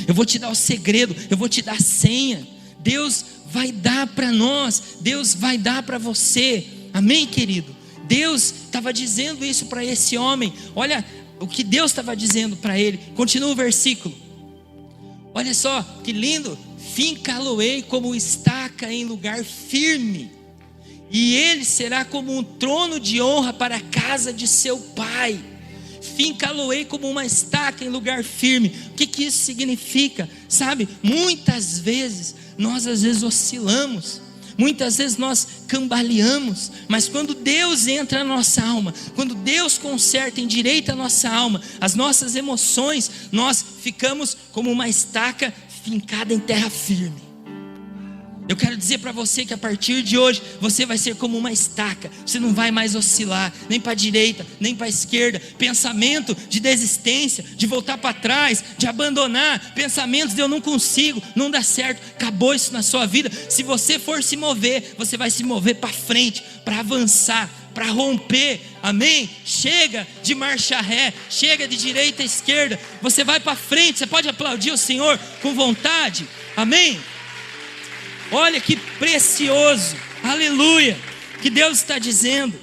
Eu vou te dar o segredo, eu vou te dar a senha. Deus vai dar para nós, Deus vai dar para você. Amém, querido? Deus estava dizendo isso para esse homem. Olha o que Deus estava dizendo para ele. Continua o versículo. Olha só, que lindo. Fincá-lo-ei como estaca em lugar firme, e ele será como um trono de honra para a casa de seu pai. Fincá-lo-ei como uma estaca em lugar firme. O que isso significa? Sabe, muitas vezes nós às vezes oscilamos, muitas vezes nós cambaleamos, mas quando Deus entra na nossa alma, quando Deus conserta, endireita a nossa alma, as nossas emoções, nós ficamos como uma estaca fincada em terra firme. Eu quero dizer para você que a partir de hoje você vai ser como uma estaca. Você não vai mais oscilar, nem para a direita, nem para a esquerda. Pensamento de desistência, de voltar para trás, de abandonar, pensamentos de eu não consigo, não dá certo. Acabou isso na sua vida. Se você for se mover, você vai se mover para frente, para avançar, para romper. Amém? Chega de marcha ré, chega de direita e esquerda. Você vai para frente. Você pode aplaudir o Senhor com vontade? Amém? Olha que precioso, aleluia, que Deus está dizendo.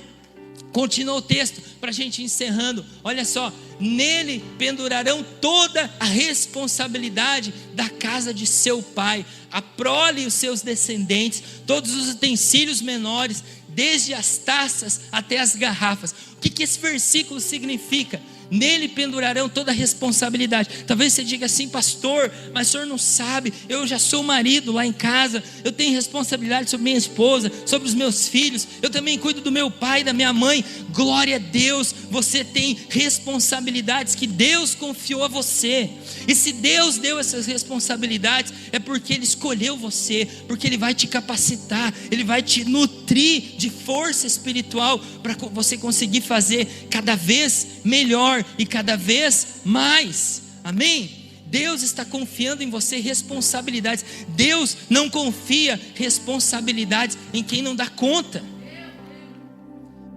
Continua o texto para a gente encerrando. Olha só: nele pendurarão toda a responsabilidade da casa de seu pai, a prole e os seus descendentes, todos os utensílios menores, desde as taças até as garrafas. O que esse versículo significa? Nele pendurarão toda a responsabilidade. Talvez você diga assim: pastor, mas o senhor não sabe, eu já sou marido lá em casa, eu tenho responsabilidade sobre minha esposa, sobre os meus filhos, eu também cuido do meu pai, da minha mãe. Glória a Deus, você tem responsabilidades que Deus confiou a você. E se Deus deu essas responsabilidades, é porque Ele escolheu você, porque Ele vai te capacitar, Ele vai te nutrir de força espiritual para você conseguir fazer cada vez melhor e cada vez mais. Amém? Deus está confiando em você responsabilidades. Deus não confia responsabilidades em quem não dá conta.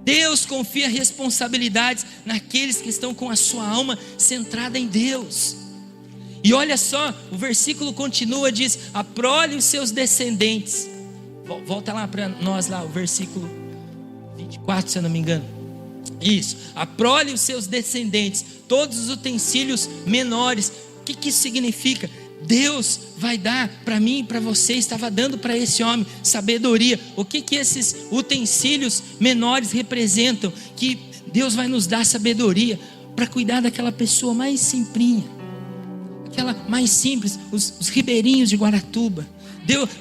Deus confia responsabilidades naqueles que estão com a sua alma centrada em Deus. E olha só, o versículo continua, diz: a prole os seus descendentes. Volta lá para nós lá, o versículo 24, se eu não me engano. Isso, a prole os seus descendentes, todos os utensílios menores. O que isso significa? Deus vai dar para mim e para você, estava dando para esse homem sabedoria. O que esses utensílios menores representam? Que Deus vai nos dar sabedoria para cuidar daquela pessoa mais simplinha, aquela mais simples, os ribeirinhos de Guaratuba.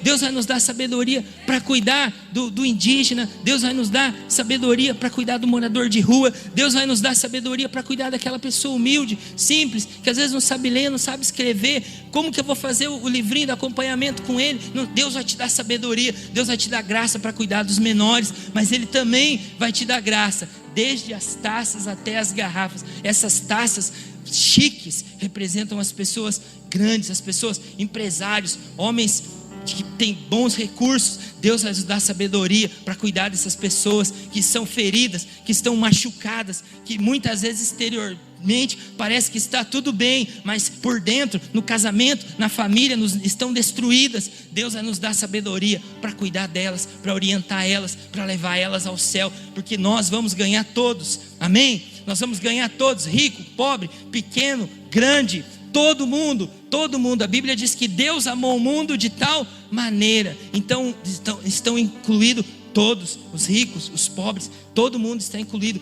Deus vai nos dar sabedoria para cuidar do indígena. Deus vai nos dar sabedoria para cuidar do morador de rua. Deus vai nos dar sabedoria para cuidar daquela pessoa humilde, simples, que às vezes não sabe ler, não sabe escrever. Como que eu vou fazer o livrinho de acompanhamento com ele? Não, Deus vai te dar sabedoria, Deus vai te dar graça para cuidar dos menores, mas Ele também vai te dar graça, desde as taças até as garrafas. Essas taças chiques representam as pessoas grandes, as pessoas empresários, homens que tem bons recursos. Deus vai nos dar sabedoria para cuidar dessas pessoas que são feridas, que estão machucadas, que muitas vezes exteriormente parece que está tudo bem, mas por dentro, no casamento, na família, estão destruídas. Deus vai nos dar sabedoria para cuidar delas, para orientar elas, para levar elas ao céu, porque nós vamos ganhar todos. Amém? Nós vamos ganhar todos, rico, pobre, pequeno, grande, todo mundo. A Bíblia diz que Deus amou o mundo de tal maneira. Então estão incluídos todos, os ricos, os pobres, todo mundo está incluído.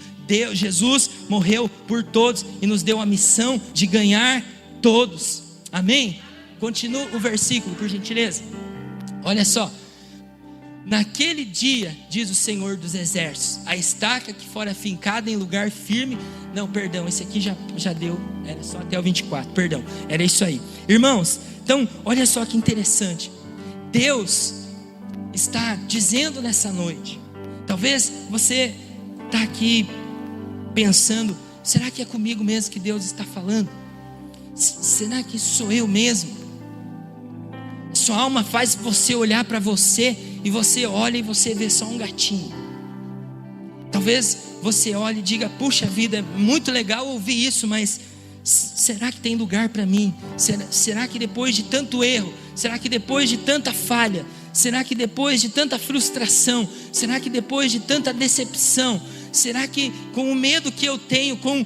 Jesus morreu por todos e nos deu a missão de ganhar todos. Amém? Continua o versículo, por gentileza. Olha só. Naquele dia, diz o Senhor dos Exércitos, a estaca que fora fincada em lugar firme. Não, perdão, esse aqui já deu. Era só até o 24, perdão. Era isso aí. Irmãos, então, olha só que interessante. Deus está dizendo nessa noite. Talvez você está aqui pensando: será que é comigo mesmo que Deus está falando? Será que sou eu mesmo? Sua alma faz você olhar para você e você olha e você vê só um gatinho. Talvez você olhe e diga: puxa vida, é muito legal ouvir isso, mas será que tem lugar para mim? Será que depois de tanto erro, será que depois de tanta falha, será que depois de tanta frustração, será que depois de tanta decepção, será que com o medo que eu tenho, com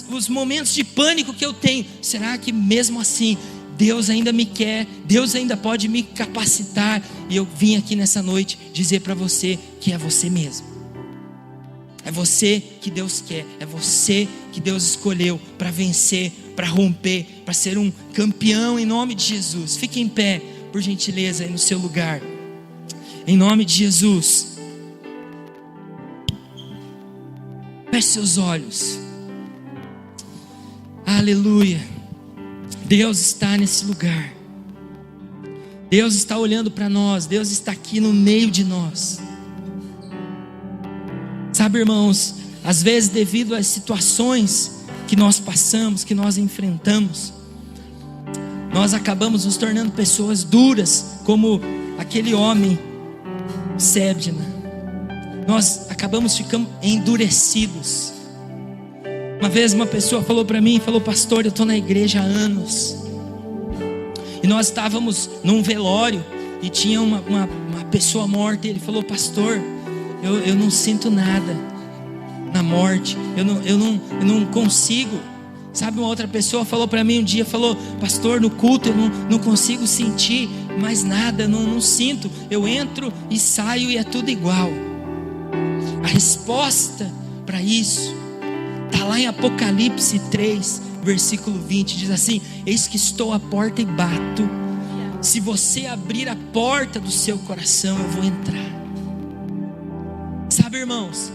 os momentos de pânico que eu tenho, será que mesmo assim Deus ainda me quer, Deus ainda pode me capacitar? E eu vim aqui nessa noite dizer para você que é você mesmo. É você que Deus quer, é você que Deus escolheu para vencer, para romper, para ser um campeão em nome de Jesus. Fique em pé, por gentileza, aí no seu lugar. Em nome de Jesus. Feche seus olhos. Aleluia. Deus está nesse lugar. Deus está olhando para nós. Deus está aqui no meio de nós. Sabe, irmãos, às vezes devido às situações que nós passamos, que nós enfrentamos, nós acabamos nos tornando pessoas duras, como aquele homem Sébdina. Nós acabamos ficando endurecidos. Uma vez uma pessoa falou para mim, falou: pastor, eu estou na igreja há anos. E nós estávamos num velório e tinha uma pessoa morta. E ele falou: pastor, eu não sinto nada na morte. Eu não consigo. Sabe, uma outra pessoa falou para mim um dia, falou: pastor, no culto eu não consigo sentir mais nada, não sinto. Eu entro e saio e é tudo igual. A resposta para isso está lá em Apocalipse 3, versículo 20, diz assim: eis que estou à porta e bato. Se você abrir a porta do seu coração, eu vou entrar. Sabe, irmãos,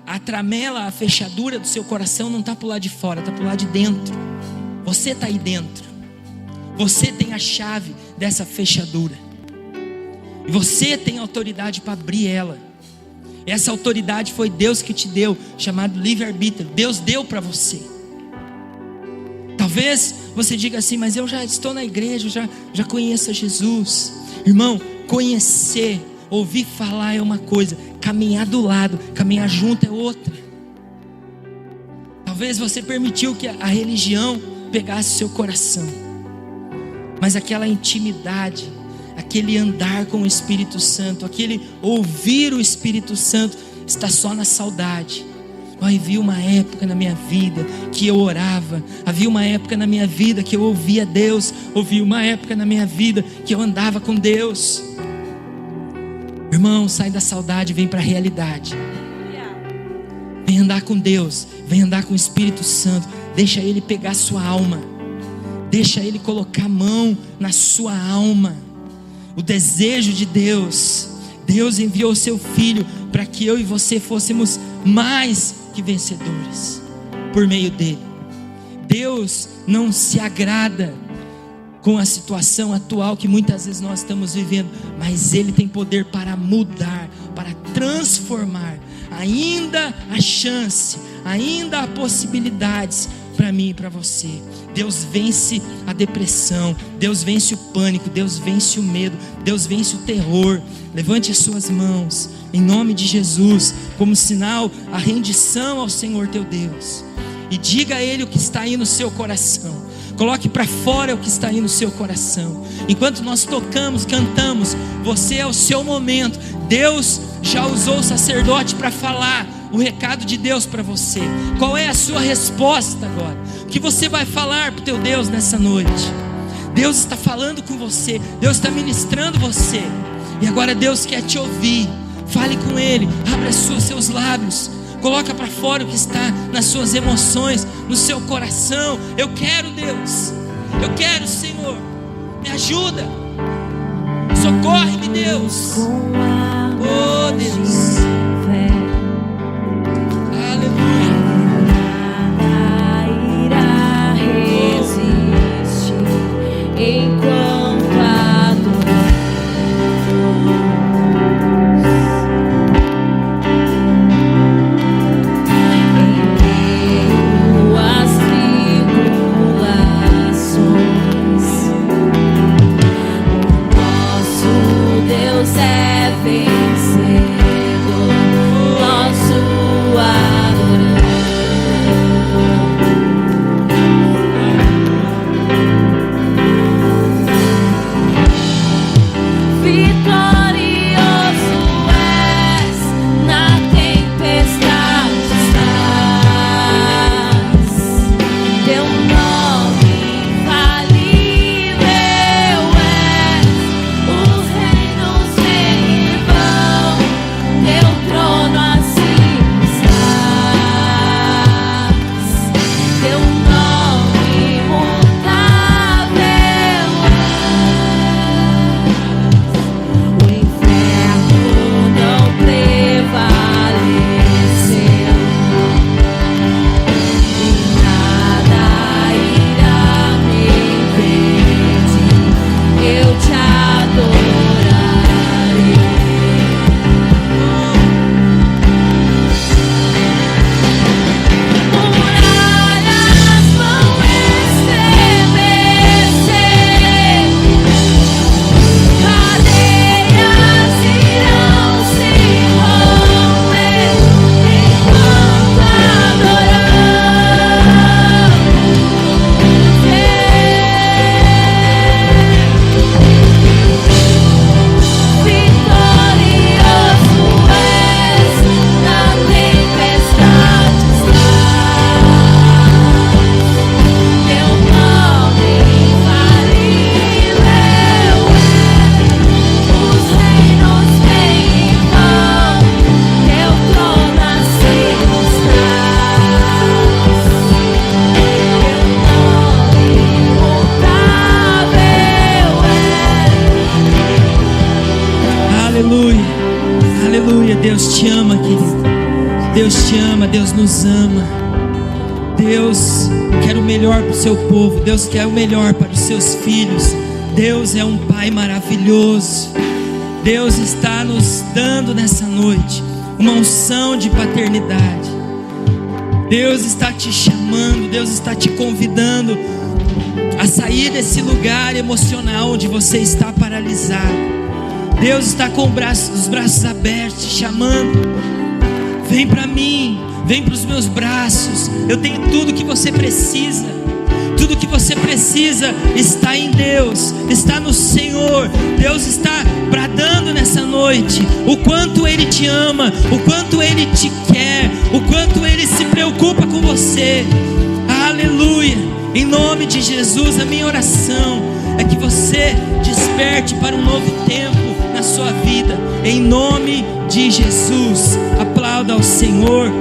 a tramela, a fechadura do seu coração não está para o lado de fora, está para o lado de dentro. Você está aí dentro. Você tem a chave dessa fechadura. E você tem autoridade para abrir ela. Essa autoridade foi Deus que te deu, chamado livre-arbítrio. Deus deu para você. Talvez você diga assim: mas eu já estou na igreja, já conheço Jesus. Irmão, conhecer, ouvir falar é uma coisa, caminhar do lado, caminhar junto é outra. Talvez você permitiu que a religião pegasse seu coração, mas aquela intimidade, aquele andar com o Espírito Santo, aquele ouvir o Espírito Santo, está só na saudade. Havia uma época na minha vida que eu orava, havia uma época na minha vida que eu ouvia Deus, havia uma época na minha vida que eu andava com Deus. Irmão, sai da saudade e vem para a realidade. Vem andar com Deus, vem andar com o Espírito Santo. Deixa Ele pegar a sua alma, deixa Ele colocar a mão na sua alma. O desejo de Deus, Deus enviou o seu Filho para que eu e você fôssemos mais que vencedores por meio dele. Deus não se agrada com a situação atual que muitas vezes nós estamos vivendo, mas Ele tem poder para mudar, para transformar. Ainda há chance, ainda há possibilidades para mim e para você. Deus vence a depressão, Deus vence o pânico, Deus vence o medo, Deus vence o terror. Levante as suas mãos em nome de Jesus, como sinal a rendição ao Senhor teu Deus, e diga a Ele o que está aí no seu coração. Coloque para fora o que está aí no seu coração. Enquanto nós tocamos, cantamos, você é o seu momento. Deus já usou o sacerdote para falar o recado de Deus para você? Qual é a sua resposta agora? O que você vai falar para o teu Deus nessa noite? Deus está falando com você, Deus está ministrando você, e agora Deus quer te ouvir. Fale com Ele, abra seus lábios, coloca para fora o que está nas suas emoções, no seu coração. Eu quero, Deus, eu quero, Senhor, me ajuda, socorre-me, Deus. Oh Deus, aleluia. Nada irá resistir enquanto adoramos. Deus te ama, querido. Deus te ama, Deus nos ama. Deus quer o melhor para o seu povo. Deus quer o melhor para os seus filhos. Deus é um Pai maravilhoso. Deus está nos dando nessa noite uma unção de paternidade. Deus está te chamando, Deus está te convidando a sair desse lugar emocional onde você está paralisado. Deus está com os braços abertos, te chamando. Vem para mim, vem para os meus braços. Eu tenho tudo que você precisa. Tudo que você precisa está em Deus, está no Senhor. Deus está bradando nessa noite o quanto Ele te ama, o quanto Ele te quer, o quanto Ele se preocupa com você. Aleluia. Em nome de Jesus, a minha oração é que você desperte para um novo tempo na sua vida. Em nome de Jesus, aplauda ao Senhor.